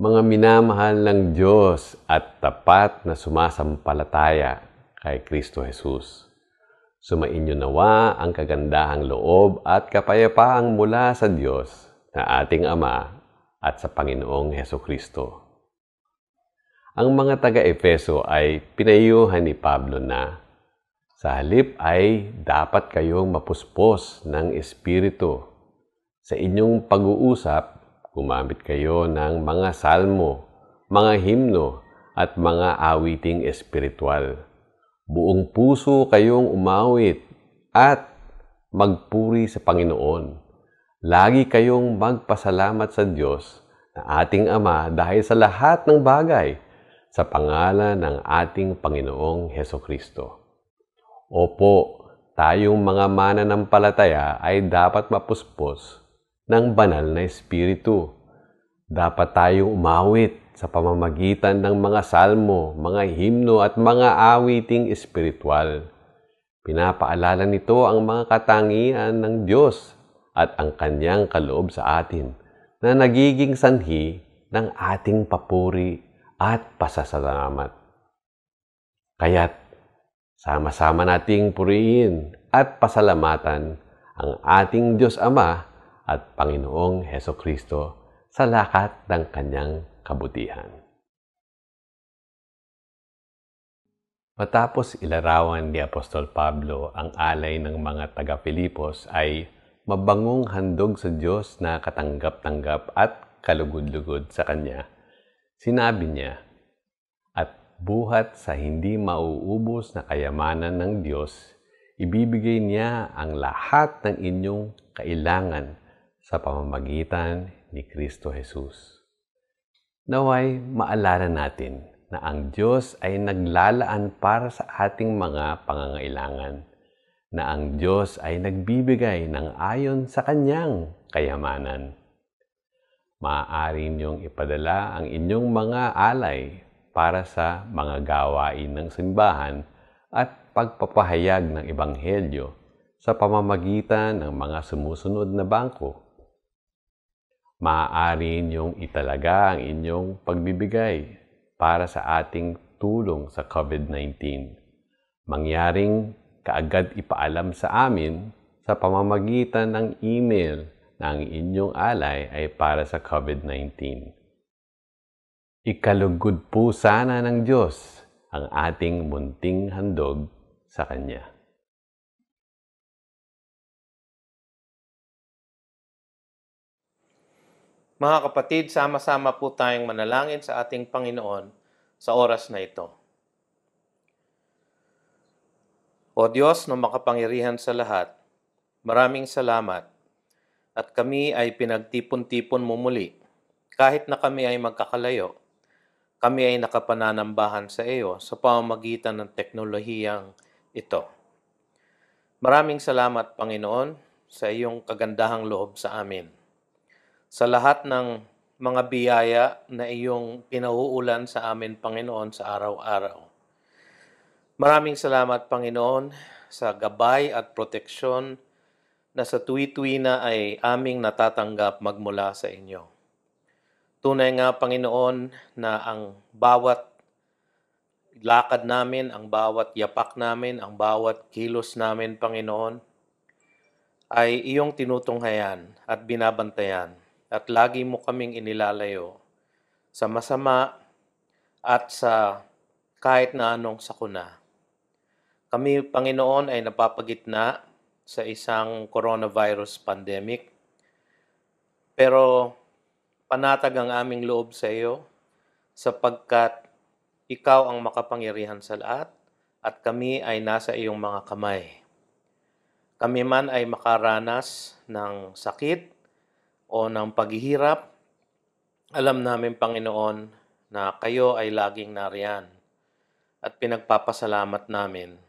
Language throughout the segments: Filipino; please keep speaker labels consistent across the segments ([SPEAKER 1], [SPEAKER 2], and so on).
[SPEAKER 1] Mga minamahal ng Diyos at tapat na sumasampalataya kay Kristo Jesus. Sumainyo nawa ang kagandahang loob at kapayapaang mula sa Diyos na ating Ama at sa Panginoong Hesukristo. Ang mga taga-Efeso ay pinayuhan ni Pablo na sa halip ay dapat kayong mapuspos ng Espiritu. Sa inyong pag-uusap, gumamit kayo ng mga salmo, mga himno, at mga awiting espiritual. Buong puso kayong umawit at magpuri sa Panginoon. Lagi kayong magpasalamat sa Diyos na ating Ama dahil sa lahat ng bagay sa pangalan ng ating Panginoong Hesukristo. Opo, tayong mga mananampalataya ay dapat mapuspos ng banal na espiritu. Dapat tayong umawit sa pamamagitan ng mga salmo, mga himno at mga awiting espiritual. Pinapaalala nito ang mga katangian ng Diyos at ang kanyang kaloob sa atin na nagiging sanhi ng ating papuri at pasasalamat. Kaya't sama-sama nating purihin at pasalamatan ang ating Diyos Ama at Panginoong Hesukristo sa lahat ng kanyang kabutihan. Matapos ilarawan ni Apostol Pablo ang alay ng mga taga-Filipos ay mabangong handog sa Diyos na katanggap-tanggap at kalugod-lugod sa Kanya. Sinabi niya, "At buhat sa hindi mauubos na kayamanan ng Diyos, ibibigay niya ang lahat ng inyong kailangan sa pamamagitan ni Kristo Jesus." Naway maalala natin na ang Diyos ay naglalaan para sa ating mga pangangailangan, na ang Diyos ay nagbibigay ng ayon sa Kanyang kayamanan. Maaari niyong ipadala ang inyong mga alay para sa mga gawain ng simbahan at pagpapahayag ng Ebanghelyo sa pamamagitan ng mga sumusunod na bangko. Maaari niyong italaga ang inyong pagbibigay para sa ating tulong sa COVID-19. Mangyaring kaagad ipaalam sa amin sa pamamagitan ng email na ang inyong alay ay para sa COVID-19. Ikalugod po sana ng Diyos ang ating munting handog sa Kanya.
[SPEAKER 2] Mga kapatid, sama-sama po tayong manalangin sa ating Panginoon sa oras na ito. O Diyos na makapangyarihan sa lahat, maraming salamat at kami ay pinagtipon-tipon mo muli. Kahit na kami ay magkakalayo, kami ay nakapananambahan sa iyo sa pamamagitan ng teknolohiyang ito. Maraming salamat, Panginoon, sa iyong kagandahang loob sa amin. Sa lahat ng mga biyaya na iyong pinauulan sa amin, Panginoon, sa araw-araw. Maraming salamat, Panginoon, sa gabay at proteksyon na sa tuwi-tuwi na ay aming natatanggap magmula sa inyo. Tunay nga, Panginoon, na ang bawat lakad namin, ang bawat yapak namin, ang bawat kilos namin, Panginoon, ay iyong tinutunghayan at binabantayan. At lagi mo kaming inilalayo sa masama at sa kahit na anong sakuna. Kami, Panginoon, ay napapagitna sa isang coronavirus pandemic. Pero panatag ang aming loob sa iyo sapagkat ikaw ang makapangyarihan sa lahat at kami ay nasa iyong mga kamay. Kami man ay makaranas ng sakit o ng paghihirap, alam namin, Panginoon, na kayo ay laging nariyan at pinagpapasalamat namin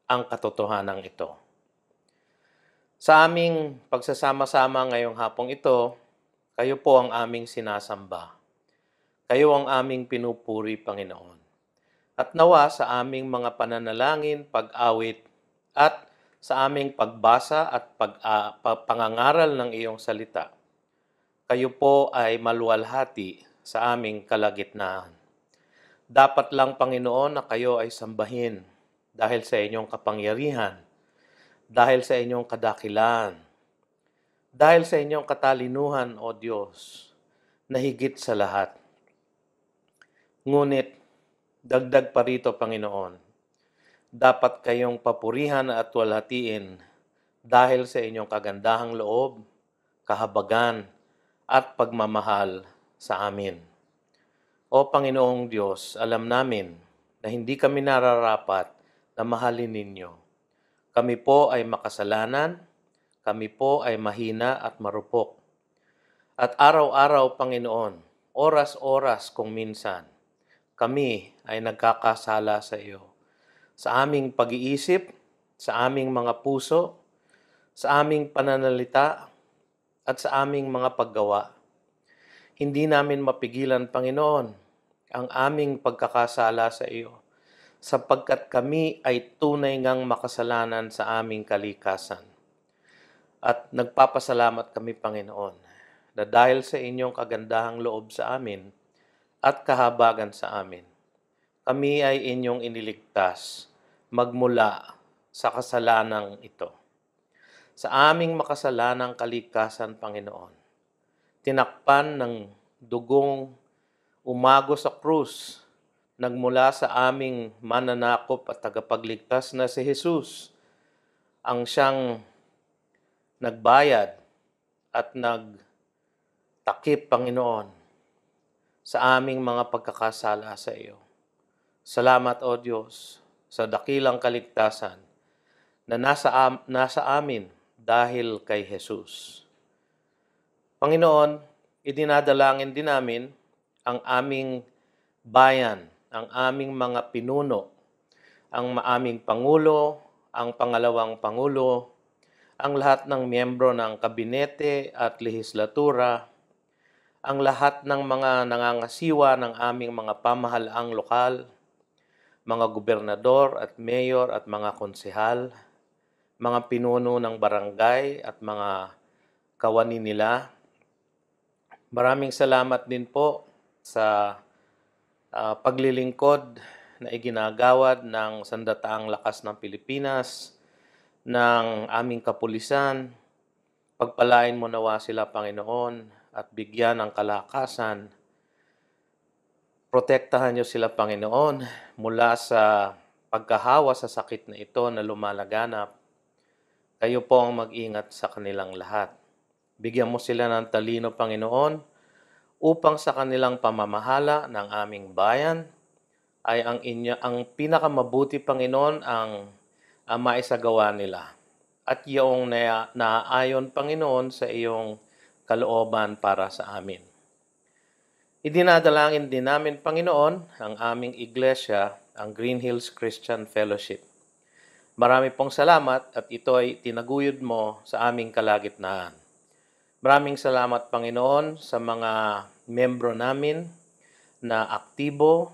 [SPEAKER 2] ang katotohanan ito. Sa aming pagsasama-sama ngayong hapong ito, kayo po ang aming sinasamba. Kayo ang aming pinupuri, Panginoon. At nawa sa aming mga pananalangin, pag-awit, at sa aming pagbasa at pangangaral ng iyong salita, kayo po ay maluwalhati sa aming kalagitnaan. Dapat lang, Panginoon, na kayo ay sambahin dahil sa inyong kapangyarihan, dahil sa inyong kadakilan, dahil sa inyong katalinuhan, O Diyos, na higit sa lahat. Ngunit, dagdag pa rito, Panginoon, dapat kayong papurihan at walhatiin dahil sa inyong kagandahang loob, kahabagan, at pagmamahal sa amin. O Panginoong Diyos, alam namin na hindi kami nararapat na mahalin ninyo. Kami po ay makasalanan, kami po ay mahina at marupok. At araw-araw, Panginoon, oras-oras kung minsan, kami ay nagkakasala sa iyo. Sa aming pag-iisip, sa aming mga puso, sa aming pananalita, at sa aming mga paggawa. Hindi namin mapigilan, Panginoon, ang aming pagkakasala sa iyo, sapagkat kami ay tunay ngang makasalanan sa aming kalikasan. At nagpapasalamat kami, Panginoon, na dahil sa inyong kagandahang loob sa amin at kahabagan sa amin, kami ay inyong iniligtas magmula sa kasalanang ito. Sa aming makasalanang kalikasan, Panginoon, tinakpan ng dugong umago sa krus, nagmula sa aming mananakop at tagapagligtas na si Jesus, ang siyang nagbayad at nagtakip, Panginoon, sa aming mga pagkakasala sa iyo. Salamat, O Diyos, sa dakilang kaligtasan na nasa amin dahil kay Jesus. Panginoon, idinadalangin din namin ang aming bayan, ang aming mga pinuno, ang aming Pangulo, ang pangalawang Pangulo, ang lahat ng miyembro ng kabinete at lehislatura, ang lahat ng mga nangangasiwa ng aming mga pamahalaang lokal, mga gobernador at mayor at mga konsehal, mga pinuno ng barangay at mga kawani nila. Maraming salamat din po sa paglilingkod na iginagawad ng Sandataang Lakas ng Pilipinas, ng aming kapulisan. Pagpalain mo nawa sila, Panginoon, at bigyan ng kalakasan. Protektahan niyo sila, Panginoon, mula sa pagkahawa sa sakit na ito na lumalaganap. Kayo po ang mag-ingat sa kanilang lahat. Bigyan mo sila ng talino, Panginoon, upang sa kanilang pamamahala ng aming bayan ay ang pinakamabuti, Panginoon, ang maisagawa nila. At iyong naaayon, Panginoon, sa iyong kalooban para sa amin. Idinadalangin din namin, Panginoon, ang aming iglesia, ang Green Hills Christian Fellowship. Marami pong salamat at ito ay tinaguyod mo sa aming kalagitnaan. Maraming salamat, Panginoon, sa mga membro namin na aktibo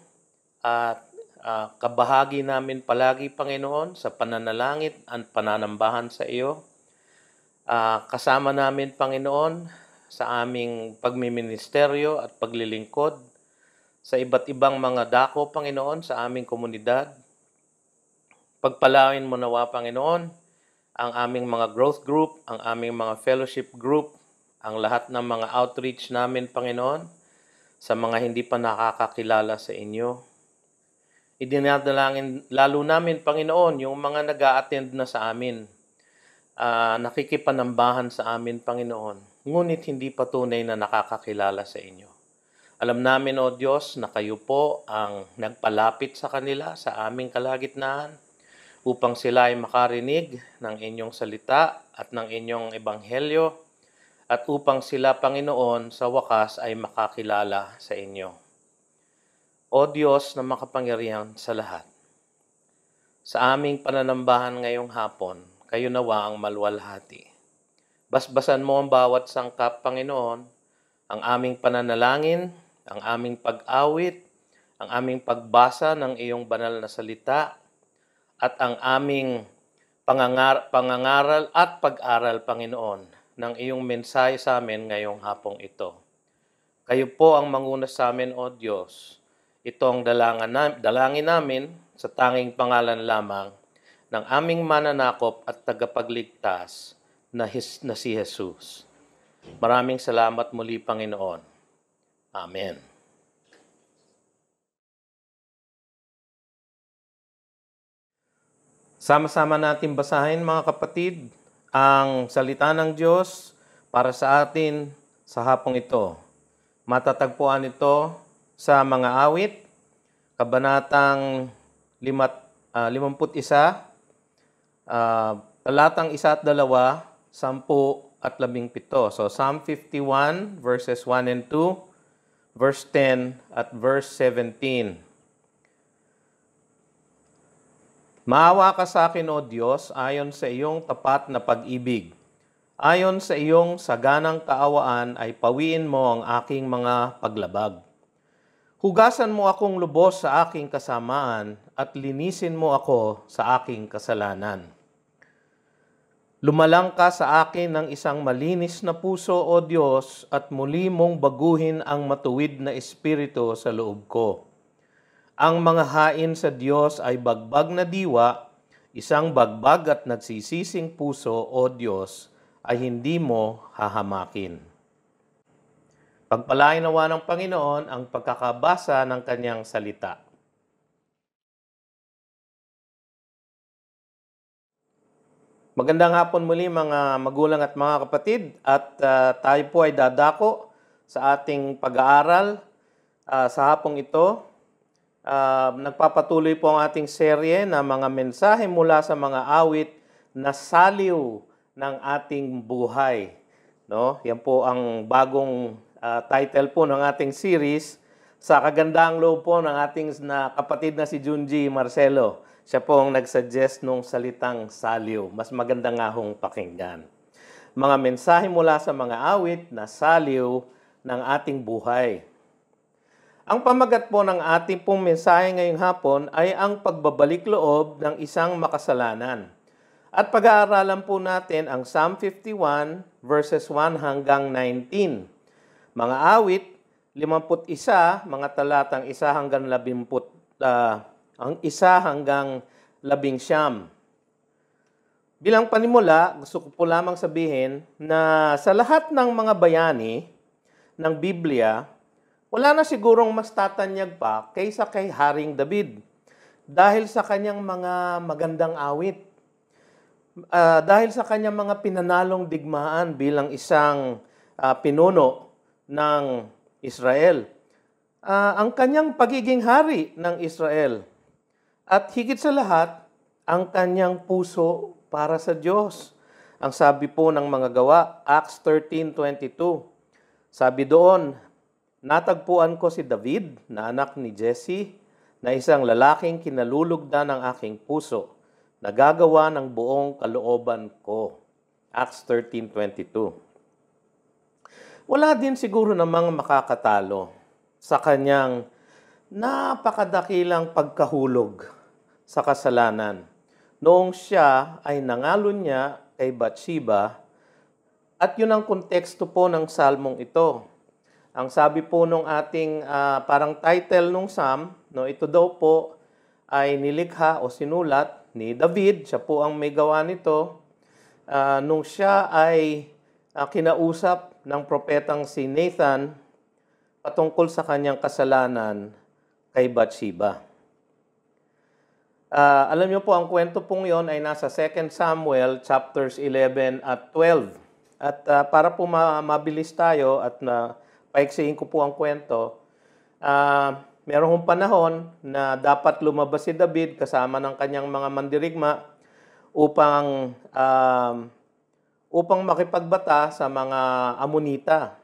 [SPEAKER 2] at kabahagi namin palagi, Panginoon, sa pananalangit at pananambahan sa iyo. Kasama namin, Panginoon, sa aming pagmiministeryo at paglilingkod sa iba't ibang mga dako, Panginoon, sa aming komunidad. Pagpalain mo nawa, Panginoon, ang aming mga growth group, ang aming mga fellowship group, ang lahat ng mga outreach namin, Panginoon, sa mga hindi pa nakakakilala sa inyo. Idinadalangin lalo namin, Panginoon, yung mga nag-a-attend na sa amin, nakikipanambahan sa amin, Panginoon, ngunit hindi pa tunay na nakakakilala sa inyo. Alam namin, O Diyos, na kayo po ang nagpalapit sa kanila sa aming kalagitnaan upang sila ay makarinig ng inyong salita at ng inyong ebanghelyo at upang sila, Panginoon, sa wakas ay makakilala sa inyo. O Diyos na makapangyarihan sa lahat, sa aming pananambahan ngayong hapon, kayo nawa ang maluwalhati. Basbasan mo ang bawat sangkap, Panginoon, ang aming pananalangin, ang aming pag-awit, ang aming pagbasa ng iyong banal na salita, at ang aming pangangaral at pag-aral, Panginoon, ng iyong mensahe sa amin ngayong hapong ito. Kayo po ang manguna sa amin, O Diyos. Ito ang dalangin namin sa tanging pangalan lamang ng aming mananakop at tagapagligtas na si Jesus. Maraming salamat muli, Panginoon. Amen. Sama-sama natin basahin, mga kapatid, ang salita ng Diyos para sa atin sa hapong ito. Matatagpuan ito sa mga awit, kabanatang 51, talatang 1 at 2, 10 at 17. So Psalm 51 verses 1 and 2, verse 10 at verse 17. Maawa ka sa akin, O Diyos, ayon sa iyong tapat na pag-ibig. Ayon sa iyong saganang kaawaan ay pawiin mo ang aking mga paglabag. Hugasan mo akong lubos sa aking kasamaan at linisin mo ako sa aking kasalanan. Lumalang ka sa akin ng isang malinis na puso, O Diyos, at muli mong baguhin ang matuwid na espiritu sa loob ko. Ang mga hain sa Diyos ay bagbag na diwa, isang bagbag at nagsisising puso, O Diyos, ay hindi mo hahamakin. Pagpalain nawa ng Panginoon ang pagkakabasa ng kanyang salita. Magandang hapon muli, mga magulang at mga kapatid, at tayo po ay dadako sa ating pag-aaral sa hapong ito. Nagpapatuloy po ang ating serye na mga mensahe mula sa mga awit na saliw ng ating buhay. No? Yan po ang bagong title po ng ating series sa kagandaang loob po ng ating kapatid na si Junji Marcelo. Siya po ang nagsuggest nung salitang saliw. Mas maganda nga hong pakinggan. Mga mensahe mula sa mga awit na saliw ng ating buhay. Ang pamagat po ng ating pong mensahe ngayong hapon ay ang pagbabalik loob ng isang makasalanan. At pag-aaralan po natin ang Psalm 51 verses 1 hanggang 19. Mga awit, 51, mga talatang 1 hanggang 11. Bilang panimula, gusto ko po lamang sabihin na sa lahat ng mga bayani ng Biblia, wala na sigurong mas tatanyag pa kaysa kay Haring David dahil sa kanyang mga magandang awit. Dahil sa kanyang mga pinanalong digmaan bilang isang pinuno ng Israel. Ang kanyang pagiging hari ng Israel. At higit sa lahat, ang kanyang puso para sa Diyos. Ang sabi po ng mga gawa, Acts 13:22. Sabi doon, natagpuan ko si David na anak ni Jesse na isang lalaking kinalulugdan ng aking puso, nagagawa ng buong kalooban ko. Acts 13:22. Wala din siguro namang makakatalo sa kanyang napakadakilang pagkahulog sa kasalanan noong siya ay nangalon niya kay Bathsheba, at yun ang konteksto po ng salmong ito. Ang sabi po nung ating parang title nung Psalm, no, ito daw po ay nilikha o sinulat ni David. Siya po ang may gawa nito nung siya ay kinausap ng propetang si Nathan patungkol sa kanyang kasalanan kay Bathsheba. Alam niyo po, ang kwento pong yon ay nasa 2 Samuel chapters 11 at 12. At para po mabilis tayo at paiksihin ko po ang kwento, merong panahon na dapat lumabas si David kasama ng kanyang mga mandirigma upang makipagbata sa mga Amonita.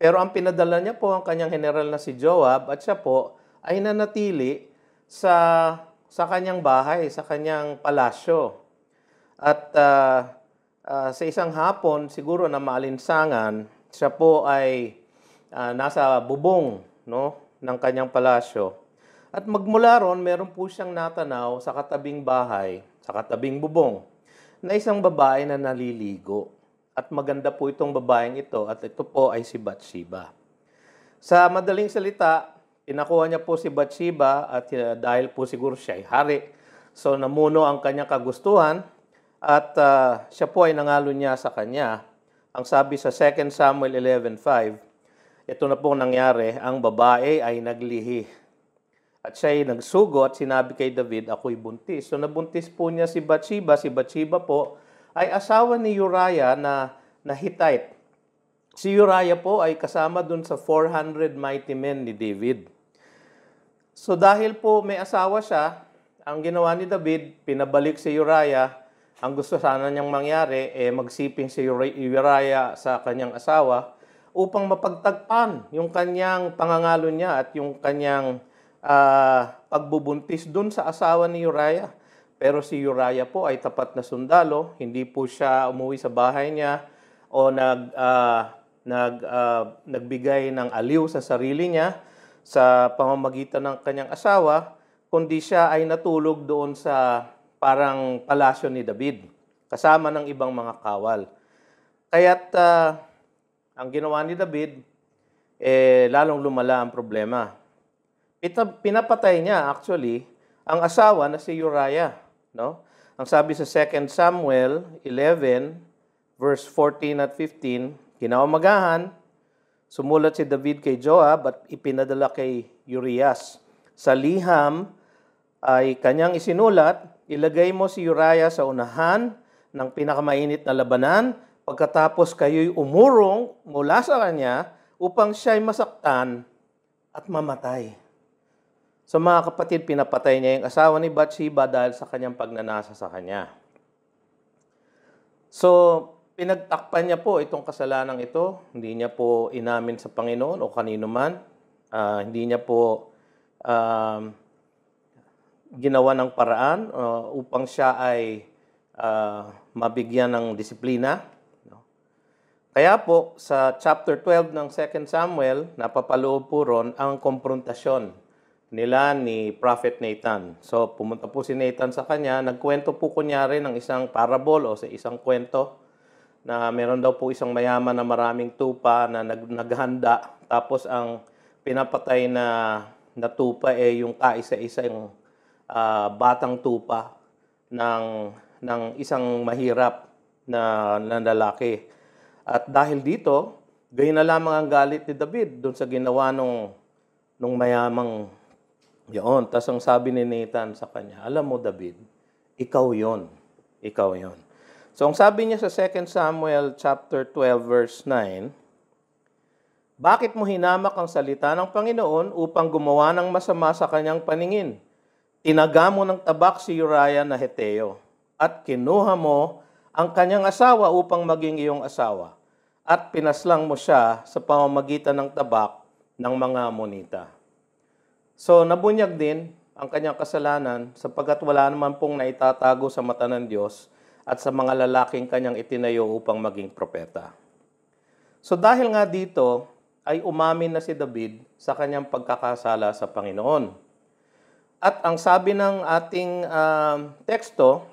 [SPEAKER 2] Pero ang pinadala niya po ang kanyang general na si Joab, at siya po ay nanatili sa kanyang bahay, sa kanyang palasyo. At sa isang hapon, siguro na maalinsangan, siya po ay nasa bubong, no, ng kanyang palasyo. At magmula ron, meron po siyang natanaw sa katabing bahay, sa katabing bubong, na isang babae na naliligo. At maganda po itong babaeng ito, at ito po ay si Bathsheba. Sa madaling salita, pinakuha niya po si Bathsheba at dahil po siguro siya ay hari, so namuno ang kanyang kagustuhan at siya po ay nangalo niya sa kanya. Ang sabi sa 2 Samuel 11:5, ito na po nangyari, ang babae ay naglihi. At siya ay nagsugo at sinabi kay David, ako'y buntis. So nabuntis po niya si Bathsheba. Si Bathsheba po ay asawa ni Uriah na Hittite. Si Uriah po ay kasama dun sa 400 mighty men ni David. So dahil po may asawa siya, ang ginawa ni David, pinabalik si Uriah. Ang gusto sana niyang mangyari, magsiping si Uriah sa kanyang asawa upang mapagtagpan yung kanyang pangangalo niya at yung kanyang pagbubuntis dun sa asawa ni Uriah. Pero si Uriah po ay tapat na sundalo, hindi po siya umuwi sa bahay niya o nagbigay ng aliw sa sarili niya sa pamamagitan ng kanyang asawa, kundi siya ay natulog doon sa parang palasyo ni David, kasama ng ibang mga kawal. Kaya't ang ginawa ni David, lalong lumala ang problema. Pinapatay niya actually ang asawa na si Uriah. No? Ang sabi sa 2 Samuel 11, verse 14 at 15, kinaumagahan, sumulat si David kay Joab at ipinadala kay Urias. Sa liham ay kanyang isinulat, ilagay mo si Uriah sa unahan ng pinakamainit na labanan, pagkatapos kayo'y umurong mula sa kanya upang siya'y masaktan at mamatay. So mga kapatid, pinapatay niya yung asawa ni Bathsheba dahil sa kanyang pagnanasa sa kanya. So, pinagtakpan niya po itong kasalanang ito. Hindi niya po inamin sa Panginoon o kanino man. Hindi niya po ginawa ng paraan upang siya ay mabigyan ng disiplina. Kaya po, sa chapter 12 ng 2 Samuel, napapaloob po ron ang konfrontasyon nila ni Prophet Nathan. So, pumunta po si Nathan sa kanya, nagkwento po kunyari ng isang parable o sa isang kwento na meron daw po isang mayaman na maraming tupa na naghanda. Tapos ang pinapatay na tupa yung kaisa-isa yung batang tupa ng isang mahirap na lalaki. At dahil dito, gayon na lamang ang galit ni David doon sa ginawa nung mayamang yun. Tas ang sabi ni Nathan sa kanya, alam mo David, ikaw yon. Ikaw yon. So ang sabi niya sa 2 Samuel chapter 12 verse 9, bakit mo hinamak ang salita ng Panginoon upang gumawa ng masama sa kanyang paningin? Tinaga mo ng tabak si Uriah na Heteo at kinuha mo ang kanyang asawa upang maging iyong asawa at pinaslang mo siya sa pamamagitan ng tabak ng mga Ammonita. So, nabunyag din ang kanyang kasalanan sapagkat wala naman pong naitatago sa mata ng Diyos at sa mga lalaking kanyang itinayo upang maging propeta. So, dahil nga dito, ay umamin na si David sa kanyang pagkakasala sa Panginoon. At ang sabi ng ating teksto,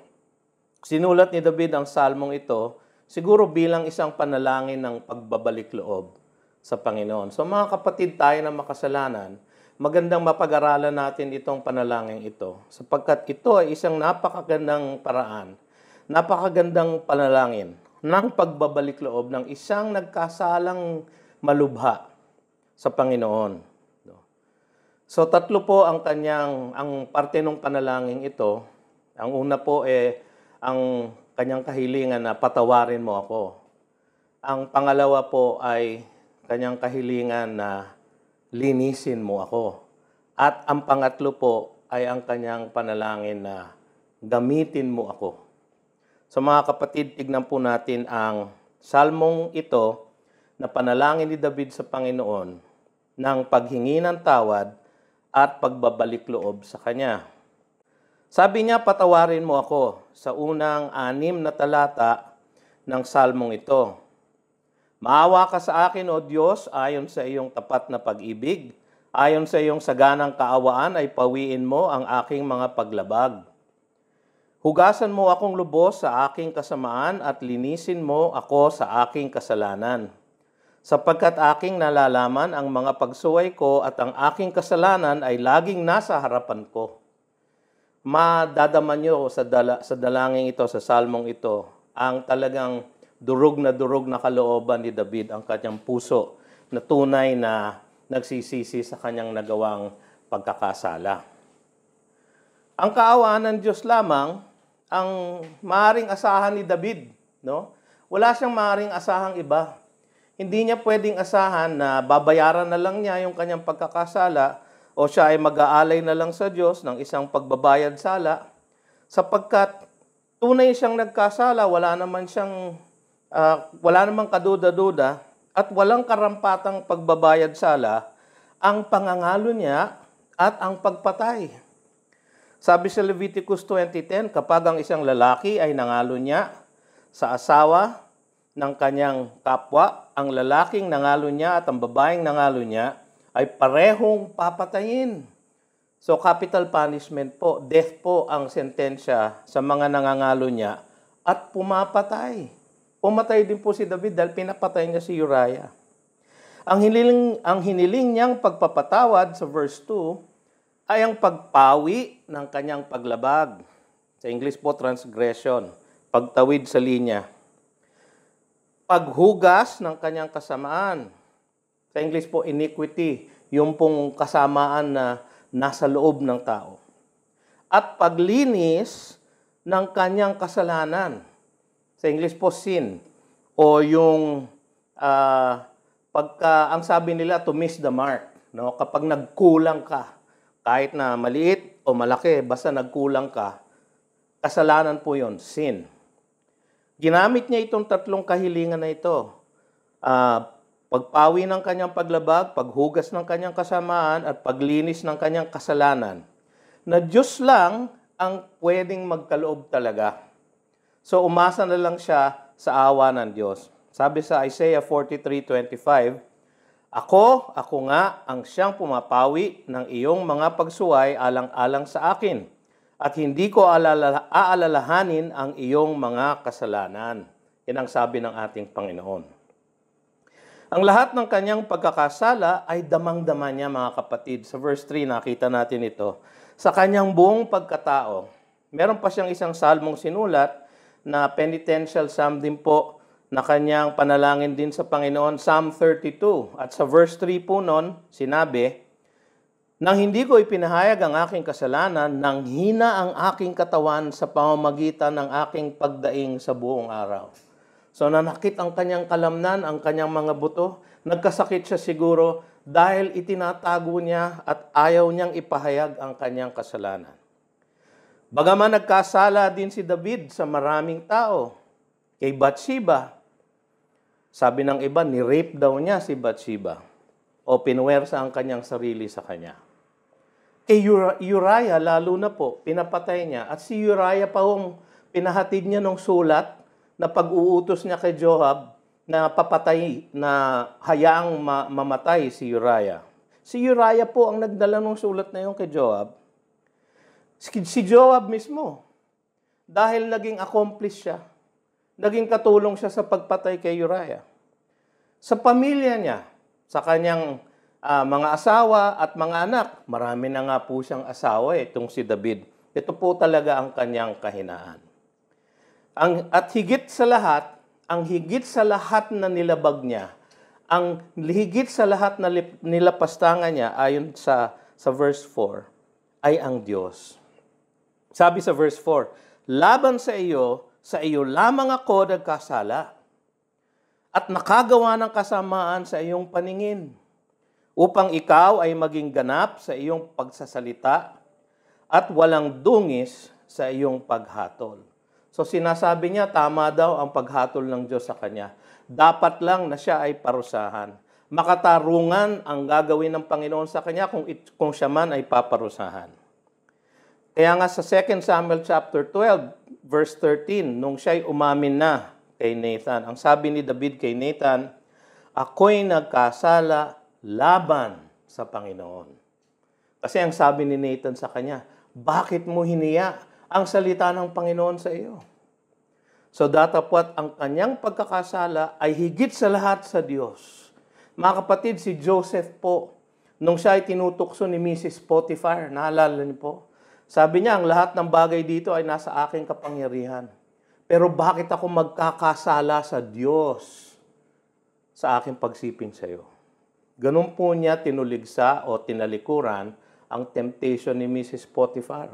[SPEAKER 2] sinulat ni David ang salmong ito, siguro bilang isang panalangin ng pagbabalik loob sa Panginoon. So, mga kapatid, tayo na makasalanan, magandang mapag-aralan natin itong panalangin ito sapagkat ito ay isang napakagandang paraan, napakagandang panalangin ng pagbabalik loob ng isang nagkasalang malubha sa Panginoon. So tatlo po ang parte ng panalangin ito. Ang una po ang kanyang kahilingan na patawarin mo ako. Ang pangalawa po ay kanyang kahilingan na linisin mo ako. At ang pangatlo po ay ang kanyang panalangin na gamitin mo ako. So mga kapatid, tignan po natin ang salmong ito na panalangin ni David sa Panginoon ng paghingi ng tawad at pagbabalik loob sa kanya. Sabi niya, patawarin mo ako sa unang 6 na talata ng salmong ito. Maawa ka sa akin, O Diyos, ayon sa iyong tapat na pag-ibig. Ayon sa iyong saganang kaawaan ay pawiin mo ang aking mga paglabag. Hugasan mo akong lubos sa aking kasamaan at linisin mo ako sa aking kasalanan. sapagkat aking nalalaman ang mga pagsuway ko at ang aking kasalanan ay laging nasa harapan ko. Madadama nyo sa dalangin ito, sa salmong ito, ang talagang durog na kalooban ni David, ang kanyang puso na tunay na nagsisisi sa kanyang nagawang pagkakasala. Ang kaawaan ng Diyos lamang ang maaaring asahan ni David, no? Wala siyang maaaring asahang iba. Hindi niya pwedeng asahan na babayaran na lang niya yung kanyang pagkakasala o siya ay mag-aalay na lang sa Diyos ng isang pagbabayad sala sapagkat tunay siyang nagkasala, wala namang kaduda-duda at walang karampatang pagbabayad sala ang pangangalo niya at ang pagpatay. Sabi sa Leviticus 20:10, kapag ang isang lalaki ay nangalo niya sa asawa ng kanyang kapwa, ang lalaking nangalo niya at ang babaeng nangalo niya ay parehong papatayin. So capital punishment po, death po ang sentensya sa mga nangangalo niya at pumapatay. Pumatay din po si David dahil pinapatay niya si Uriah. Ang hiniling niyang pagpapatawad sa verse 2 ay ang pagpawi ng kanyang paglabag. Sa English po, transgression, pagtawid sa linya. Paghugas ng kanyang kasamaan. Sa English po, iniquity, yung pong kasamaan na nasa loob ng tao. At paglinis ng kanyang kasalanan. Sa English po, sin. O yung, ang sabi nila, to miss the mark. No? Kapag nagkulang ka, kahit na maliit o malaki, basta nagkulang ka, kasalanan po yon, sin. Ginamit niya itong tatlong kahilingan na ito. Pagpawi ng kanyang paglabag, paghugas ng kanyang kasamaan, at paglinis ng kanyang kasalanan. Na Diyos lang ang pwedeng magkaloob talaga. So umasa na lang siya sa awa ng Diyos. Sabi sa Isaiah 43:25, Ako nga ang siyang pumapawi ng iyong mga pagsuway alang-alang sa akin, at hindi ko aalalahanin ang iyong mga kasalanan. Yan ang sabi ng ating Panginoon. Ang lahat ng kanyang pagkakasala ay damang-dama niya, mga kapatid. Sa verse 3, nakita natin ito. Sa kanyang buong pagkatao, meron pa siyang isang salmong sinulat na penitential psalm din po, na kanyang panalangin din sa Panginoon, Psalm 32. At sa verse 3 po nun, sinabi, Nang hindi ko ipinahayag ang aking kasalanan, nang hina ang aking katawan sa pamamagitan ng aking pagdaing sa buong araw. So nanakit ang kanyang kalamnan, ang kanyang mga buto. Nagkasakit siya siguro dahil itinatago niya at ayaw niyang ipahayag ang kanyang kasalanan. Bagaman nagkasala din si David sa maraming tao, kay Bathsheba, sabi ng iba, ni-rape daw niya si Bathsheba o pinuwersa ang kanyang sarili sa kanya. Kay Uriah, lalo na po, pinapatay niya. At si Uriah pa pinahatid niya ng sulat na pag-uutos niya kay Joab na papatay, na hayaang mamatay si Uriah. Si Uriah po ang nagdala ng sulat na yun kay Joab. Si Joab mismo, dahil naging accomplice siya, naging katulong siya sa pagpatay kay Uriah. Sa pamilya niya, sa kanyang mga asawa at mga anak, marami na nga po siyang asawa itong si David. Ito po talaga ang kanyang kahinaan. At higit sa lahat na nilabag niya, ang higit sa lahat na nilapastangan niya, ayon sa verse 4, ay ang Diyos. Sabi sa verse 4, Laban sa iyo lamang ako nagkasala at nakagawa ng kasamaan sa iyong paningin, upang ikaw ay maging ganap sa iyong pagsasalita at walang dungis sa iyong paghatol. So sinasabi niya, tama daw ang paghatol ng Diyos sa kanya. Dapat lang na siya ay parusahan. Makatarungan ang gagawin ng Panginoon sa kanya kung siya man ay paparusahan. Kaya nga sa 2 Samuel chapter 12, verse 13, nung siya'y umamin na kay Nathan, ang sabi ni David kay Nathan, Ako'y nagkasala laban sa Panginoon. Kasi ang sabi ni Nathan sa kanya, bakit mo hiniya ang salita ng Panginoon sa iyo? So datapwat ang kanyang pagkakasala ay higit sa lahat sa Diyos. Mga kapatid, si Joseph po, nung siya ay tinutukso ni Mrs. Potiphar, naalala niyo po? Sabi niya, ang lahat ng bagay dito ay nasa aking kapangyarihan. Pero bakit ako magkakasala sa Diyos sa aking pagsiping sa iyo? Ganun po niya tinuligsa o tinalikuran ang temptation ni Mrs. Potiphar.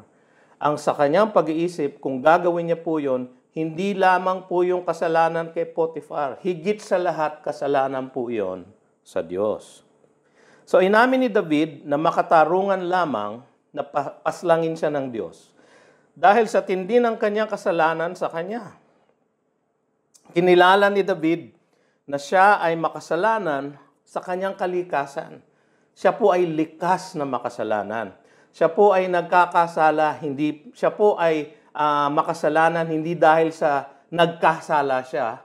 [SPEAKER 2] Ang sa kanyang pag-iisip, kung gagawin niya po yun, hindi lamang po yung kasalanan kay Potiphar. Higit sa lahat, kasalanan po yun sa Diyos. So inamin ni David na makatarungan lamang na paslangin siya ng Diyos. Dahil sa tindi ng kanyang kasalanan sa kanya. Kinilala ni David na siya ay makasalanan sa kanyang kalikasan. Siya po ay likas na makasalanan. Siya po ay nagkakasala, siya po ay makasalanan hindi dahil sa nagkasala siya,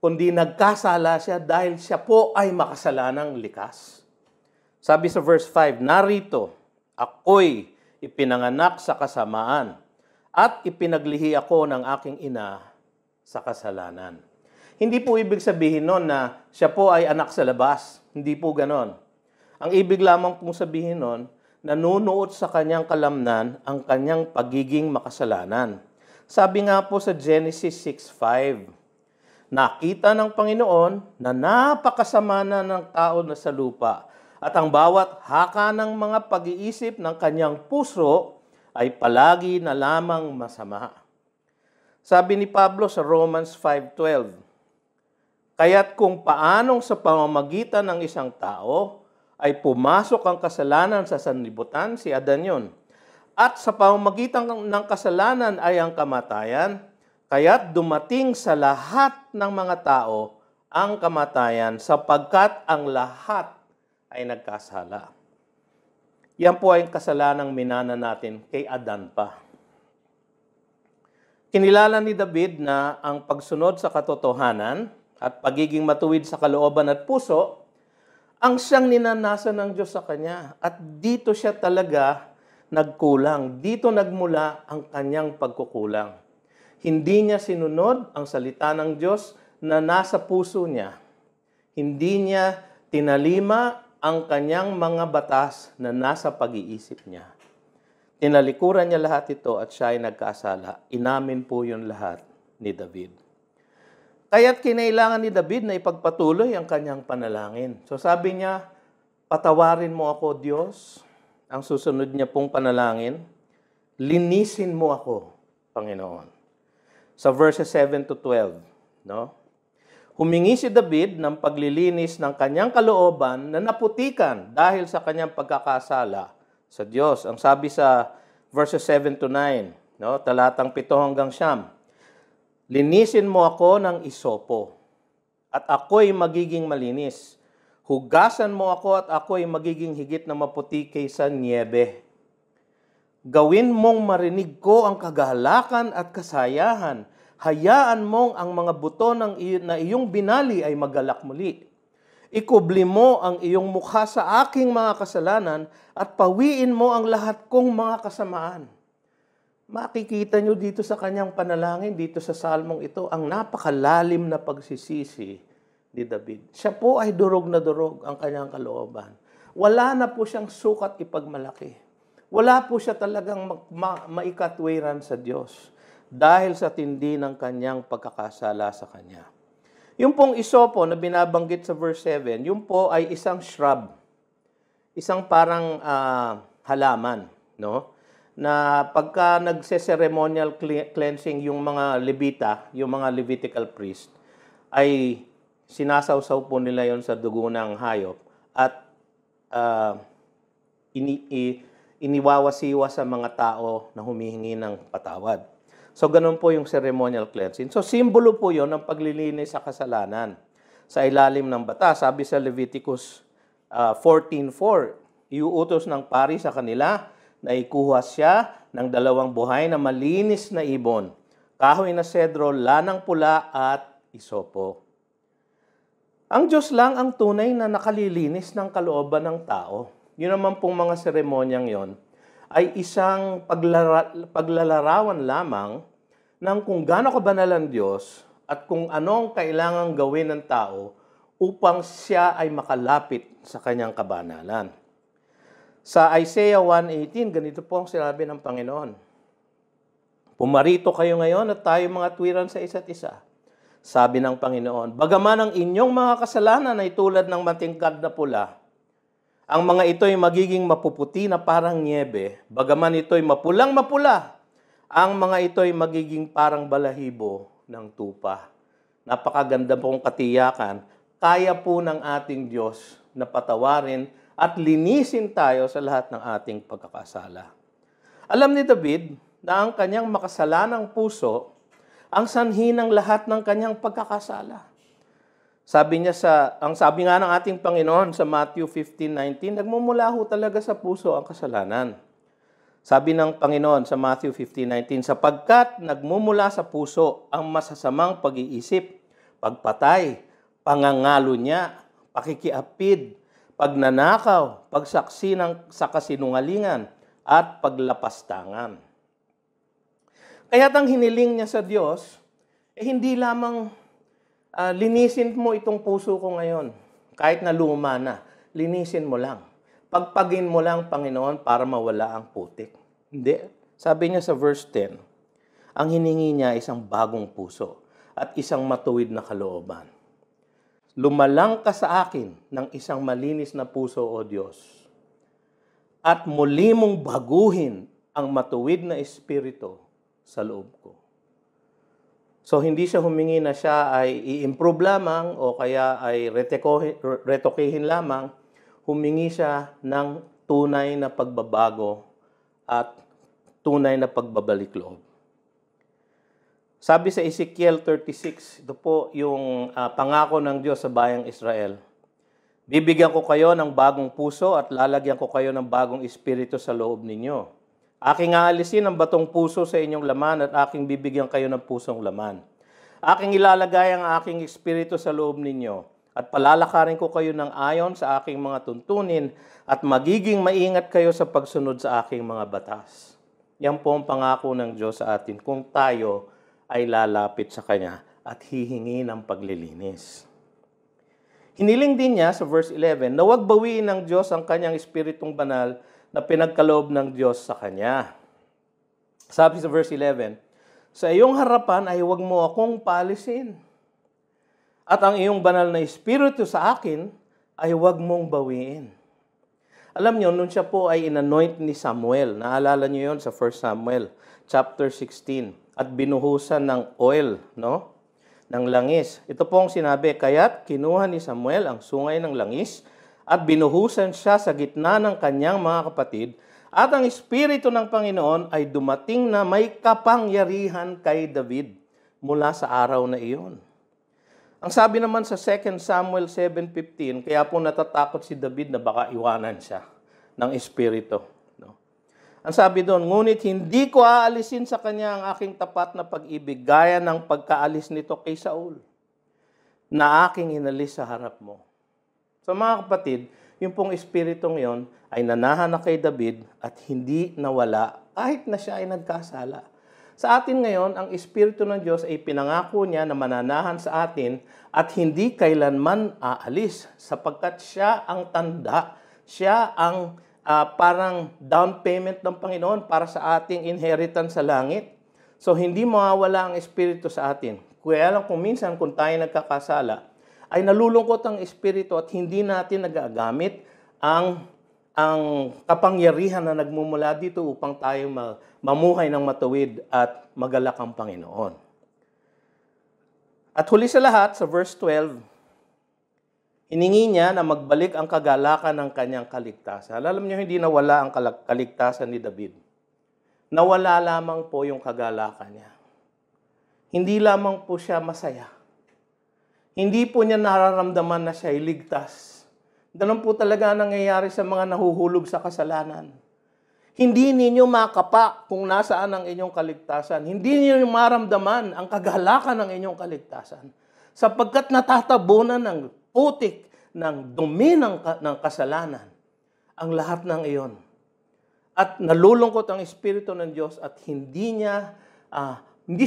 [SPEAKER 2] kundi nagkasala siya dahil siya po ay makasalanang likas. Sabi sa verse 5, narito, ako'y ipinanganak sa kasamaan at ipinaglihi ako ng aking ina sa kasalanan. Hindi po ibig sabihin nun na siya po ay anak sa labas. Hindi po ganon. Ang ibig lamang pong sabihin nun, nanunuot sa kanyang kalamnan ang kanyang pagiging makasalanan. Sabi nga po sa Genesis 6:5, nakita ng Panginoon na napakasama na ng tao na sa lupa at ang bawat haka ng mga pag-iisip ng kanyang puso ay palagi na lamang masama. Sabi ni Pablo sa Romans 5:12, kaya't kung paanong sa pamamagitan ng isang tao ay pumasok ang kasalanan sa sanlibutan, si Adan yun, at sa pamamagitan ng kasalanan ay ang kamatayan, kaya't dumating sa lahat ng mga tao ang kamatayan sapagkat ang lahat ay nagkasala. Yan po ay kasalanang minana natin kay Adan pa. Kinilala ni David na ang pagsunod sa katotohanan at pagiging matuwid sa kalooban at puso, ang siyang ninanasan ng Diyos sa kanya. At dito siya talaga nagkulang. Dito nagmula ang kanyang pagkukulang. Hindi niya sinunod ang salita ng Diyos na nasa puso niya. Hindi niya tinalima ang kanyang mga batas na nasa pag-iisip niya. Tinalikuran niya lahat ito at siya ay nagkasala. Inamin po yun lahat ni David. Kaya't kinailangan ni David na ipagpatuloy ang kanyang panalangin. So sabi niya, patawarin mo ako, Diyos. Ang susunod niya pong panalangin, linisin mo ako, Panginoon. Sa verses 7 to 12, no? Humingi si David ng paglilinis ng kanyang kalooban na naputikan dahil sa kanyang pagkakasala sa Diyos. Ang sabi sa verses 7 to 9, no? Talatang 7 hanggang 9, linisin mo ako ng isopo, at ako'y magiging malinis. Hugasan mo ako at ako'y magiging higit na maputi kaysa niebe. Gawin mong marinig ko ang kagalakan at kasayahan. Hayaan mong ang mga buto na iyong binali ay magalak muli. Ikubli mo ang iyong mukha sa aking mga kasalanan at pawiin mo ang lahat kong mga kasamaan. Makikita nyo dito sa kanyang panalangin, dito sa salmong ito, ang napakalalim na pagsisisi ni David. Siya po ay durog na durog ang kanyang kalooban. Wala na po siyang sukat ipagmalaki. Wala po siya talagang maikatwiran sa Diyos dahil sa tindi ng kanyang pagkakasala sa Kanya. Yung pong isopo na binabanggit sa verse 7, yung po ay isang shrub. Isang parang halaman, no? Na pagka nagse-ceremonial cleansing yung mga Levita, yung mga Levitical priest, ay sinasawsaw po nila yon sa dugo ng hayop at iniwawasiwa sa mga tao na humihingi ng patawad. So, ganun po yung ceremonial cleansing. So, simbolo po yon ng paglilinis sa kasalanan. Sa ilalim ng batas, sabi sa Leviticus 14:4, iuutos ng pari sa kanila na ikuha siya ng 2 buhay na malinis na ibon, kahoy na sedro, lanang pula at isopo. Ang Diyos lang ang tunay na nakalilinis ng kalooban ng tao. Yun naman pong mga seremonyang yon ay isang paglalarawan lamang ng kung gaano kabanal ang Diyos at kung anong kailangang gawin ng tao upang siya ay makalapit sa kanyang kabanalan. Sa Isaiah 1:18, ganito po ang sinabi ng Panginoon. Pumarito kayo ngayon at tayo mga tuwiran sa isa't isa. Sabi ng Panginoon, bagaman ang inyong mga kasalanan ay tulad ng matingkad na pula, ang mga ito'y magiging mapuputi na parang niebe, bagaman ito'y mapulang mapula, ang mga ito'y magiging parang balahibo ng tupa. Napakaganda pong katiyakan. Kaya po ng ating Diyos na patawarin at linisin tayo sa lahat ng ating pagkakasala. Alam ni David na ang kanyang makasalanang puso ang sanhi ng lahat ng kanyang pagkakasala. Sabi nga ng ating Panginoon sa Matthew 15:19, nagmumula ho talaga sa puso ang kasalanan. Sabi ng Panginoon sa Matthew 15:19, sapagkat nagmumula sa puso ang masasamang pag-iisip, pagpatay, pangangalo niya, pakikiapid, pagnanakaw, pagsaksi sa kasinungalingan, at paglapastangan. Kaya't ang hiniling niya sa Diyos, hindi lamang linisin mo itong puso ko ngayon, kahit na luma na, linisin mo lang. Pagpagin mo lang, Panginoon, para mawala ang putik. Hindi. Sabi niya sa verse 10, ang hiningi niya ay isang bagong puso at isang matuwid na kalooban. Lumalang ka sa akin ng isang malinis na puso, O Diyos, at muli mong baguhin ang matuwid na espiritu sa loob ko. So, hindi siya humingi na siya ay i-improve lamang o kaya ay retokehin lamang. Humingi siya ng tunay na pagbabago at tunay na pagbabalik loob. Sabi sa Ezekiel 36, ito po yung pangako ng Diyos sa bayang Israel. Bibigyan ko kayo ng bagong puso at lalagyan ko kayo ng bagong espiritu sa loob ninyo. Aking aalisin ang batong puso sa inyong laman at aking bibigyan kayo ng pusong laman. Aking ilalagay ang aking espiritu sa loob ninyo at palalakarin ko kayo ng ayon sa aking mga tuntunin at magiging maingat kayo sa pagsunod sa aking mga batas. Yan po ang pangako ng Diyos sa atin kung tayo ay lalapit sa Kanya at hihingi ng paglilinis. Hiniling din niya sa verse 11 na huwag bawiin ng Diyos ang Kanyang Espiritong Banal na pinagkaloob ng Diyos sa Kanya. Sabi sa verse 11, sa iyong harapan ay huwag mo akong paalisin. At ang iyong banal na espiritu sa akin ay huwag mong bawiin. Alam niyo, nung siya po ay inanoint ni Samuel, naalala niyo yon sa 1 Samuel chapter 16, at binuhusan ng oil, ng langis. Ito po ang sinabi, kaya't kinuha ni Samuel ang sungay ng langis at binuhusan siya sa gitna ng kanyang mga kapatid, at ang Espiritu ng Panginoon ay dumating na may kapangyarihan kay David mula sa araw na iyon. Ang sabi naman sa 2 Samuel 7:15, kaya po natatakot si David na baka iwanan siya ng Espiritu. Ang sabi doon, ngunit hindi ko aalisin sa kanya ang aking tapat na pag-ibig gaya ng pagkaalis nito kay Saul, na aking inalis sa harap mo. So mga kapatid, yung pong espiritong yon ay nanahan na kay David at hindi nawala kahit na siya ay nagkasala. Sa atin ngayon, ang Espiritu ng Diyos ay pinangako niya na mananahan sa atin at hindi kailanman aalis sapagkat siya ang tanda, siya ang parang down payment ng Panginoon para sa ating inheritance sa langit. So hindi mawawala ang Espiritu sa atin. Kaya lang kung minsan kung tayo nagkakasala, ay nalulungkot ang Espiritu at hindi natin nagagamit ang kapangyarihan na nagmumula dito upang tayo mamuhay ng matuwid at magalak ang Panginoon. At huli sa lahat, sa verse 12, hiningi niya na magbalik ang kagalakan ng kanyang kaligtasan. Alam niyo, hindi nawala ang kaligtasan ni David. Nawala lamang po yung kagalakan niya. Hindi lamang po siya masaya. Hindi po niya nararamdaman na siya ay ligtas. Ganun po talaga nangyayari sa mga nahuhulog sa kasalanan. Hindi ninyo makapa kung nasaan ang inyong kaligtasan. Hindi ninyo maramdaman ang kagalakan ng inyong kaligtasan. Sapagkat natatabunan ng putik, ng dumi ng kasalanan, ang lahat ng iyon. At nalulungkot ang Espiritu ng Diyos at hindi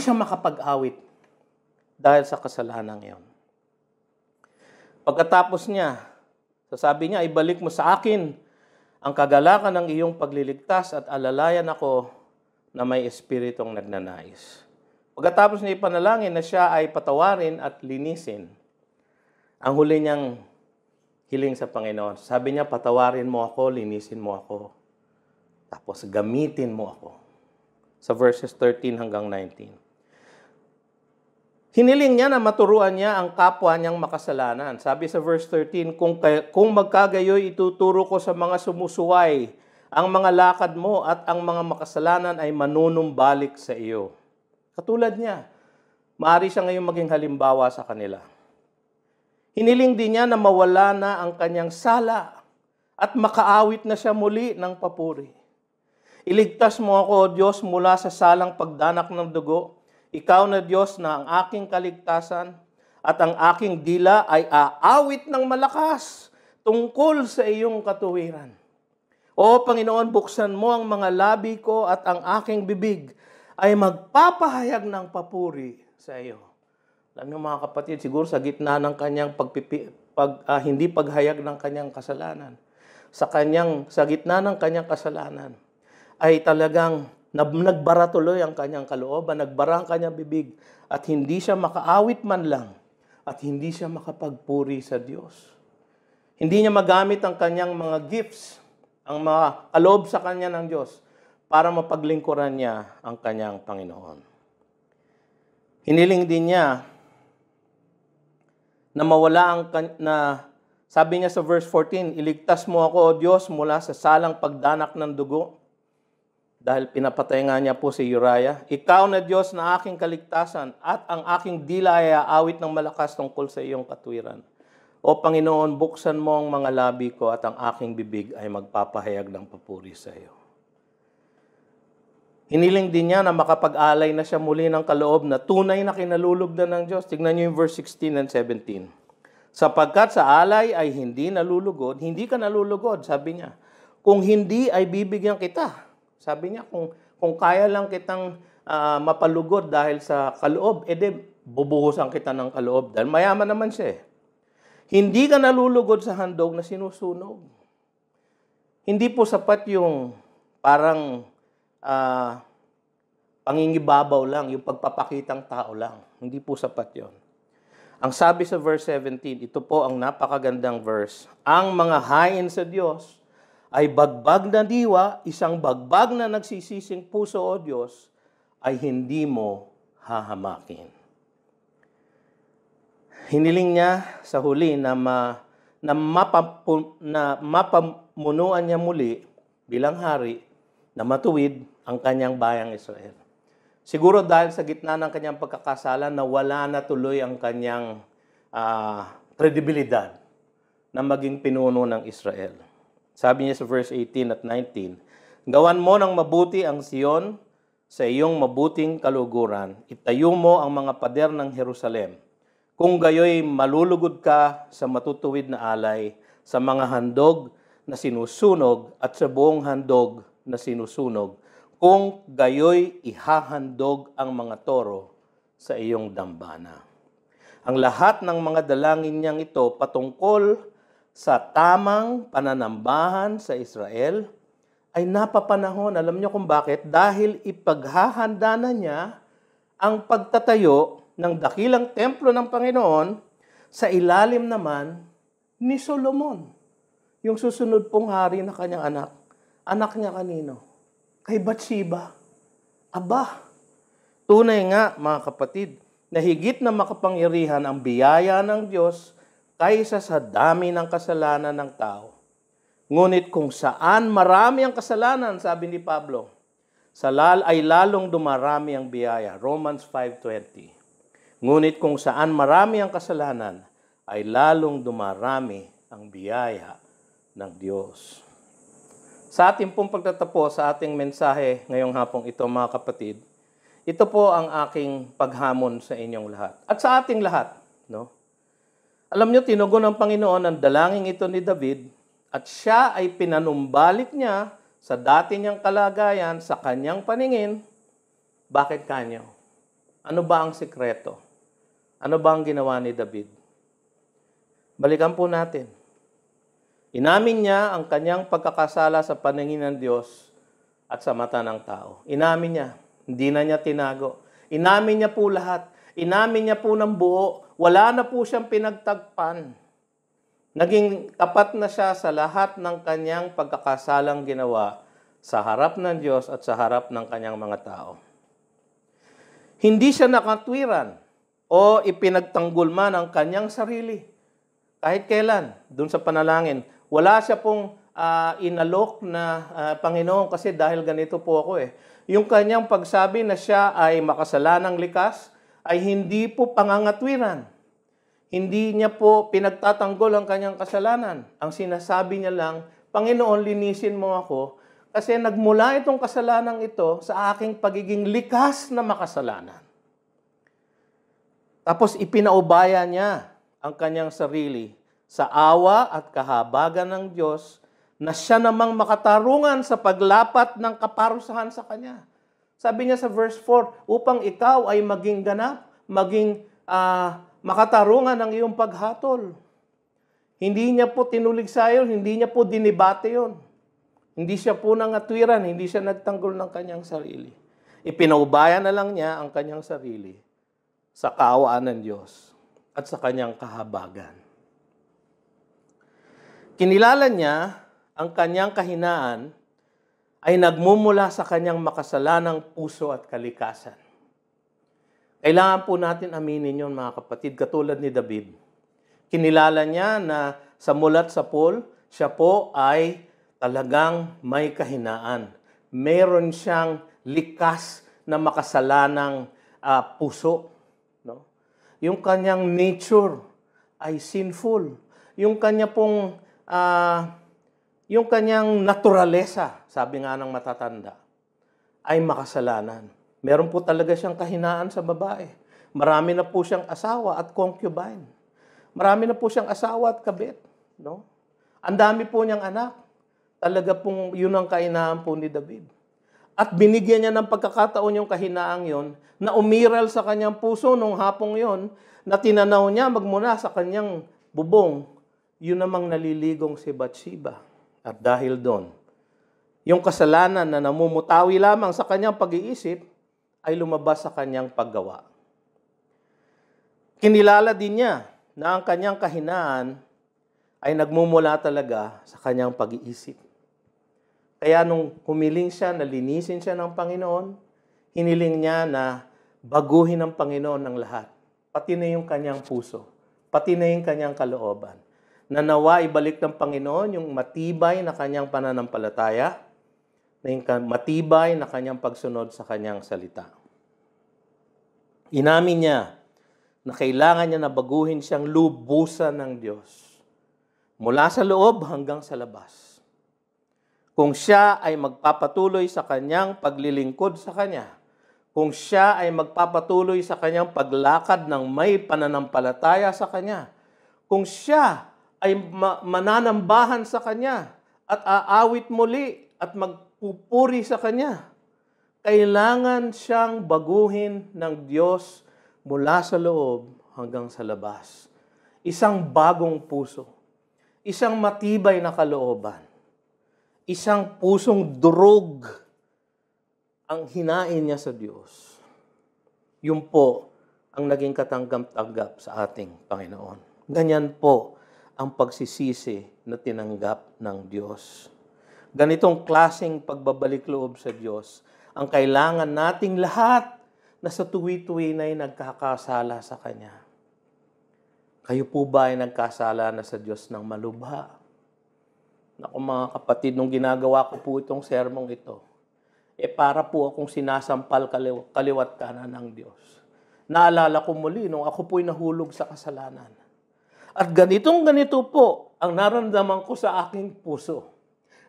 [SPEAKER 2] siya makapag-awit dahil sa kasalanan iyon. Pagkatapos niya, sasabi niya, ibalik mo sa akin ang kagalakan ng iyong pagliligtas at alalayan ako na may espiritong nagnanais. Pagkatapos niya ipanalangin na siya ay patawarin at linisin, ang huli niyang hiling sa Panginoon, sabi niya, patawarin mo ako, linisin mo ako. Tapos gamitin mo ako. Sa verses 13 hanggang 19. Hiniling niya na maturuan niya ang kapwa niyang makasalanan. Sabi sa verse 13, kung magkagayoy ituturo ko sa mga sumusuway, ang mga lakad mo at ang mga makasalanan ay manunumbalik sa iyo. Katulad niya, maaari siya ngayong maging halimbawa sa kanila. Hiniling din niya na mawala na ang kanyang sala at makaawit na siya muli ng papuri. Iligtas mo ako, O Diyos, mula sa salang pagdanak ng dugo. Ikaw na Diyos na ang aking kaligtasan at ang aking dila ay aawit ng malakas tungkol sa iyong katuwiran. O Panginoon, buksan mo ang mga labi ko at ang aking bibig ay magpapahayag ng papuri sa iyo. Alam niyo mga kapatid, siguro sa gitna ng kanyang hindi paghayag ng kanyang kasalanan, sa gitna ng kanyang kasalanan, ay talagang nagbara tuloy ang kanyang kalooban, nagbara ang kanyang bibig, at hindi siya makaawit man lang, at hindi siya makapagpuri sa Diyos. Hindi niya magamit ang kanyang mga gifts, ang mga kaloob sa kanya ng Diyos, para mapaglingkuran niya ang kanyang Panginoon. Hiniling din niya na sabi niya sa verse 14, iligtas mo ako, O Diyos, mula sa salang pagdanak ng dugo. Dahil pinapatay nga niya po si Uriah. Ikaw na Diyos na aking kaligtasan at ang aking dila ay aawit ng malakas tungkol sa iyong katwiran. O Panginoon, buksan mo ang mga labi ko at ang aking bibig ay magpapahayag ng papuri sa iyo. Hiniling din niya na makapag-alay na siya muli ng kaloob na tunay na kinalulugdan ng Diyos. Tignan niyo yung verse 16 and 17. Sapagkat sa alay ay hindi nalulugod, hindi ka nalulugod, sabi niya. Kung hindi ay bibigyan kita. Sabi niya, kung kaya lang kitang mapalugod dahil sa kaloob, edi bubuhusan kita ng kaloob. Dahil mayaman naman siya eh. Hindi ka nalulugod sa handog na sinusunog. Hindi po sapat yung parang pangingibabaw lang, yung pagpapakitang tao lang. Hindi po sapat yon. Ang sabi sa verse 17, ito po ang napakagandang verse. Ang mga hain sa Diyos ay bagbag na diwa, isang bagbag na nagsisising puso, O Diyos, ay hindi mo hahamakin. Hiniling niya sa huli na mapamunuan niya muli bilang hari na matuwid ang kanyang bayang Israel. Siguro dahil sa gitna ng kanyang pagkakasala, nawala na tuloy ang kanyang kredibilidad na maging pinuno ng Israel. Sabi niya sa verse 18 at 19, gawan mo ng mabuti ang Sion sa iyong mabuting kaluguran. Itayo mo ang mga pader ng Jerusalem. Kung gayoy malulugod ka sa matutuwid na alay, sa mga handog na sinusunog at sa buong handog na sinusunog, kung gayoy ihahandog ang mga toro sa iyong dambana. Ang lahat ng mga dalangin niyang ito patungkol sa tamang pananambahan sa Israel ay napapanahon. Alam niyo kung bakit? Dahil ipaghahanda na niya ang pagtatayo ng dakilang templo ng Panginoon sa ilalim naman ni Solomon, yung susunod pong hari na kanyang anak. Anak niya kanino? Kay Bathsheba. Aba, tunay nga mga kapatid, na higit na makapangyarihan ang biyaya ng Diyos kaysa sa dami ng kasalanan ng tao. Ngunit kung saan marami ang kasalanan, sabi ni Pablo, ay lalong dumarami ang biyaya. Romans 5:20. Ngunit kung saan marami ang kasalanan, ay lalong dumarami ang biyaya ng Diyos. Sa ating pong pagtatapos sa ating mensahe ngayong hapong ito, mga kapatid, ito po ang aking paghamon sa inyong lahat. At sa ating lahat, no? Alam niyo, tinugon ng Panginoon ang dalangin ito ni David at siya ay pinanumbalik niya sa dati niyang kalagayan, sa kanyang paningin. Bakit kanyo? Ano ba ang sikreto? Ano ba ang ginawa ni David? Balikan po natin. Inamin niya ang kanyang pagkakasala sa paningin ng Diyos at sa mata ng tao. Inamin niya. Hindi na niya tinago. Inamin niya po lahat. Inamin niya po ng buo. Wala na po siyang pinagtagpan. Naging tapat na siya sa lahat ng kanyang pagkakasalang ginawa sa harap ng Diyos at sa harap ng kanyang mga tao. Hindi siya nakatwiran o ipinagtanggol man ang kanyang sarili. Kahit kailan, dun sa panalangin, wala siya pong inalok na Panginoon kasi dahil ganito po ako eh. Yung kanyang pagsabi na siya ay makasalanang likas ay hindi po pangangatwiran. Hindi niya po pinagtatanggol ang kanyang kasalanan. Ang sinasabi niya lang, Panginoon, linisin mo ako kasi nagmula itong kasalanan ito sa aking pagiging likas na makasalanan. Tapos ipinaubaya niya ang kanyang sarili sa awa at kahabagan ng Diyos na siya namang makatarungan sa paglapat ng kaparusahan sa kanya. Sabi niya sa verse 4, upang ikaw ay maging ganap, maging makatarungan ng iyong paghatol. Hindi niya po tinulig sa iyo, hindi niya po dinibate yon. Hindi siya po nangatwiran, hindi siya nagtanggol ng kanyang sarili. Ipinaubaya na lang niya ang kanyang sarili sa kaawaan ng Diyos at sa kanyang kahabagan. Kinilala niya ang kanyang kahinaan ay nagmumula sa kanyang makasalanang puso at kalikasan. Kailangan po natin aminin yun, mga kapatid, katulad ni David. Kinilala niya na sa mulat sa Paul, siya po ay talagang may kahinaan. Meron siyang likas na makasalanang puso. No? Yung kanyang nature ay sinful. Yung kanya pong yung kanyang naturalesa, sabi nga ng matatanda, ay makasalanan. Meron po talaga siyang kahinaan sa babae. Marami na po siyang asawa at concubine. Marami na po siyang asawa at kabit. No? Ang dami po niyang anak. Talaga pong yun ang kahinaan po ni David. At binigyan niya ng pagkakataon yung kahinaang yon na umiral sa kanyang puso nung hapong yon na tinanaw niya magmula sa kanyang bubong, yun namang naliligong si Bathsheba. At dahil doon, yung kasalanan na namumutawi lamang sa kanyang pag-iisip ay lumabas sa kanyang paggawa. Kinilala din niya na ang kanyang kahinaan ay nagmumula talaga sa kanyang pag-iisip. Kaya nung humiling siya, nalinisin siya ng Panginoon, hiniling niya na baguhin ng Panginoon ng lahat. Pati na yung kanyang puso, pati na yung kanyang kalooban. Na nawa ibalik ng Panginoon yung matibay na kanyang pananampalataya, na yung matibay na kanyang pagsunod sa kanyang salita. Inamin niya na kailangan niya na baguhin siyang lubusan ng Diyos. Mula sa loob hanggang sa labas. Kung siya ay magpapatuloy sa kanyang paglilingkod sa Kanya, kung siya ay magpapatuloy sa kanyang paglakad ng may pananampalataya sa Kanya, kung siya ay mananambahan sa Kanya at aawit muli at magpupuri sa Kanya, kailangan siyang baguhin ng Diyos mula sa loob hanggang sa labas. Isang bagong puso, isang matibay na kalooban, isang pusong durog ang hinain niya sa Diyos. Yun po ang naging katanggap-tanggap sa ating Panginoon. Ganyan po ang pagsisisi na tinanggap ng Diyos. Ganitong klaseng pagbabalik loob sa Diyos ang kailangan nating lahat na sa tuwi-tuwi na nagkakasala sa Kanya. Kayo po ba ay nagkasala na sa Diyos ng malubha? Naku mga kapatid, nung ginagawa ko po itong sermong ito, para po akong sinasampal kaliwat kanan ng Diyos. Naalala ko muli nung ako po'y nahulog sa kasalanan. At ganito po ang naramdaman ko sa aking puso.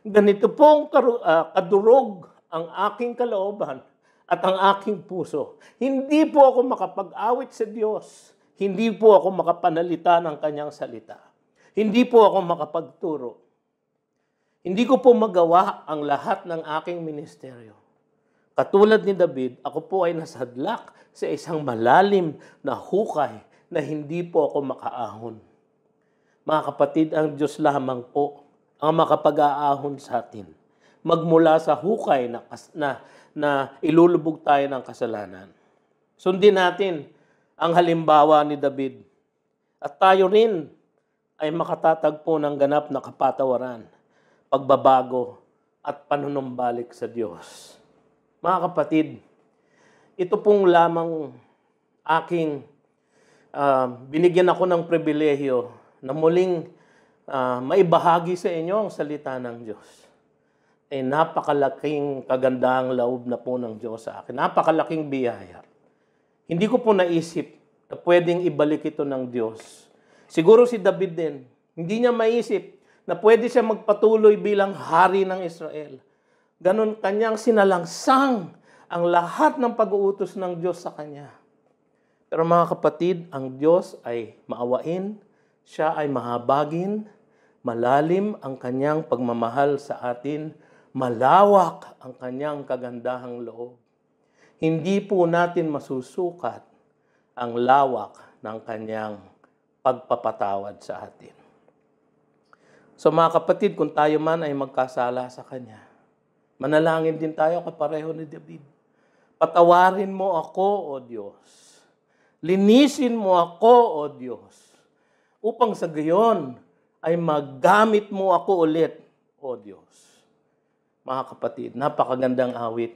[SPEAKER 2] Ganito po ang kadurog ang aking kalooban at ang aking puso. Hindi po ako makapag-awit sa Diyos. Hindi po ako makapanalita ng Kanyang salita. Hindi po ako makapagturo. Hindi ko po magawa ang lahat ng aking ministeryo. Katulad ni David, ako po ay nasadlak sa isang malalim na hukay na hindi po ako makaahon. Mga kapatid, ang Diyos lamang po ang makapag-aahon sa atin. Magmula sa hukay na ilulubog tayo ng kasalanan. Sundin natin ang halimbawa ni David. At tayo rin ay makatatagpo ng ganap na kapatawaran, pagbabago, at panunumbalik sa Diyos. Mga kapatid, ito pong lamang aking binigyan ako ng pribilehyo na muling maibahagi sa inyo ang salita ng Diyos. Napakalaking kagandahang loob na po ng Diyos sa akin. Napakalaking biyaya. Hindi ko po naisip na pwedeng ibalik ito ng Diyos. Siguro si David din, hindi niya maisip na pwede siya magpatuloy bilang hari ng Israel. Ganon kanyang sinalangsang ang lahat ng pag-uutos ng Diyos sa kanya. Pero mga kapatid, ang Diyos ay maawain, siya ay mahabagin, malalim ang kanyang pagmamahal sa atin, malawak ang kanyang kagandahang loob. Hindi po natin masusukat ang lawak ng kanyang pagpapatawad sa atin. So mga kapatid, kung tayo man ay magkasala sa Kanya, manalangin din tayo kapareho ni David. Patawarin mo ako, O Diyos. Linisin mo ako, O Diyos. Upang sa gayon ay maggamit mo ako ulit, O Diyos. Mga kapatid, napakagandang awit.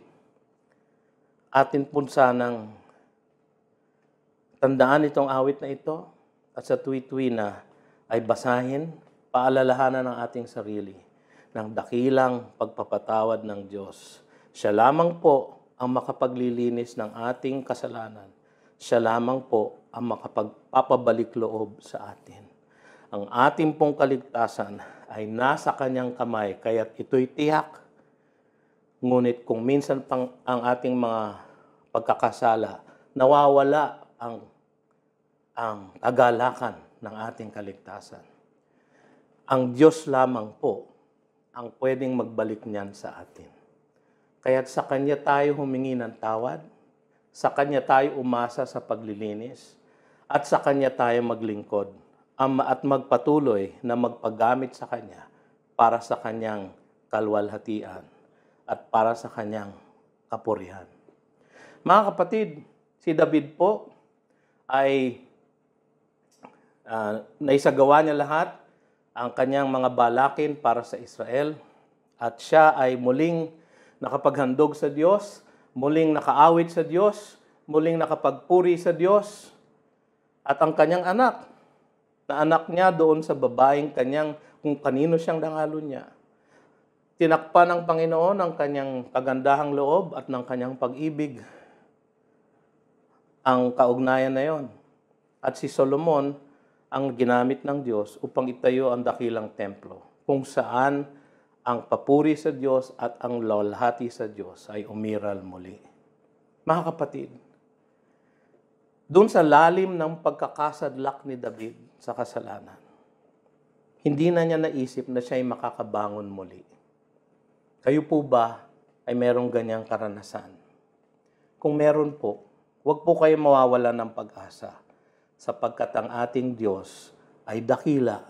[SPEAKER 2] Atin po sanang tandaan itong awit na ito at sa tuwi-tuwi na ay basahin, paalalahanan ng ating sarili ng dakilang pagpapatawad ng Diyos. Siya lamang po ang makapaglilinis ng ating kasalanan. Siya lamang po ang makapagpapabalik loob sa atin. Ang ating pong kaligtasan ay nasa Kanyang kamay, kaya't ito'y tiyak. Ngunit kung minsan pang ang ating mga pagkakasala, nawawala ang kagalakan ng ating kaligtasan. Ang Diyos lamang po ang pwedeng magbalik niyan sa atin. Kaya't sa Kanya tayo humingi ng tawad, sa Kanya tayo umasa sa paglilinis, at sa Kanya tayo maglingkod at magpatuloy na magpagamit sa Kanya para sa Kanyang kalwalhatian at para sa Kanyang kapurihan. Mga kapatid, si David po ay naisagawa niya lahat ang kanyang mga balakin para sa Israel at siya ay muling nakapaghandog sa Diyos, muling nakaawit sa Diyos, muling nakapagpuri sa Diyos at ang kanyang anak, na anak niya doon sa babaeng kung kanino siyang dangalo niya. Tinakpan ng Panginoon ang kanyang kagandahang loob at ng kanyang pag-ibig. Ang kaugnayan na yon. At si Solomon ang ginamit ng Diyos upang itayo ang dakilang templo, kung saan ang papuri sa Diyos at ang lawalhati sa Diyos ay umiral muli. Mga kapatid, doon sa lalim ng pagkakasadlak ni David sa kasalanan, hindi na niya naisip na siya ay makakabangon muli. Kayo po ba ay merong ganyang karanasan? Kung meron po, huwag po kayo mawawalan ng pag-asa, sapagkat ang ating Diyos ay dakila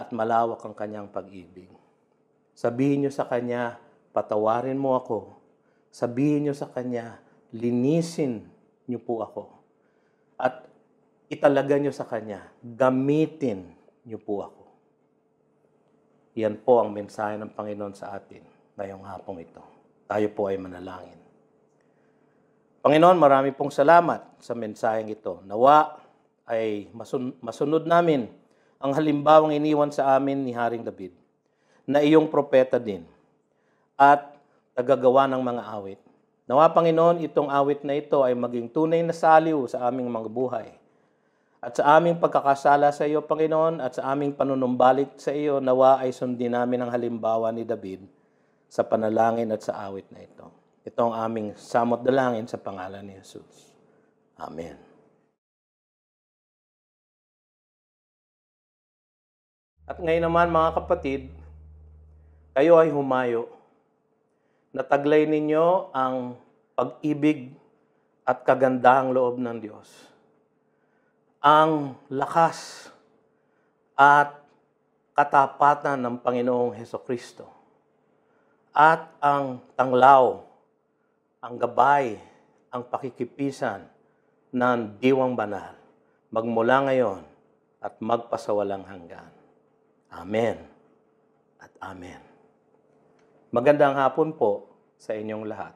[SPEAKER 2] at malawak ang Kanyang pag-ibig. Sabihin niyo sa Kanya, patawarin mo ako. Sabihin niyo sa Kanya, linisin niyo po ako. At italaga niyo sa Kanya, gamitin niyo po ako. Yan po ang mensahe ng Panginoon sa atin ngayong hapong ito. Tayo po ay manalangin. Panginoon, marami pong salamat sa mensaheng ito. Nawa ay masunod namin ang halimbawang iniwan sa amin ni Haring David, na iyong propeta din, at tagagawa ng mga awit. Nawa, Panginoon, itong awit na ito ay maging tunay na saliw sa aming mga buhay. At sa aming pagkakasala sa iyo, Panginoon, at sa aming panunumbalik sa iyo, nawa ay sundin namin ang halimbawa ni David sa panalangin at sa awit na ito. Ito ang aming samot dalangin sa pangalan ni Jesus. Amen. At ngayon naman, mga kapatid, kayo ay humayo. Nataglay ninyo ang pag-ibig at kagandahang loob ng Diyos. Ang lakas at katapatan ng Panginoong Hesukristo at ang tanglaw, ang gabay, ang pakikipisan ng Diwang Banal magmula ngayon at magpasawalang hanggan. Amen at Amen. Magandang hapon po sa inyong lahat.